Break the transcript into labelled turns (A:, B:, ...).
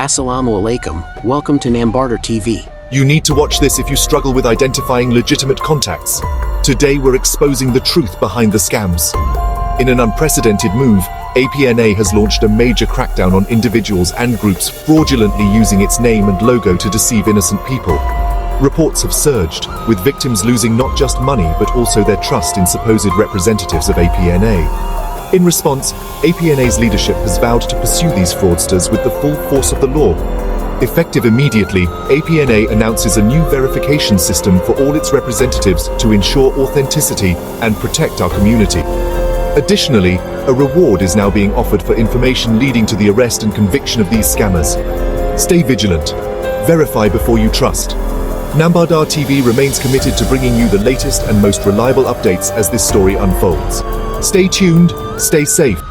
A: Assalamu alaikum, welcome to Nambardar TV.
B: You need to watch this if you struggle with identifying legitimate contacts. Today we're exposing the truth behind the scams. In an unprecedented move, APNA has launched a major crackdown on individuals and groups fraudulently using its name and logo to deceive innocent people. Reports have surged, with victims losing not just money but also their trust in supposed representatives of APNA. In response, APNA's leadership has vowed to pursue these fraudsters with the full force of the law. Effective immediately, APNA announces a new verification system for all its representatives to ensure authenticity and protect our community. Additionally, a reward is now being offered for information leading to the arrest and conviction of these scammers. Stay vigilant. Verify before you trust. Nambardar TV remains committed to bringing you the latest and most reliable updates as this story unfolds. Stay tuned, stay safe.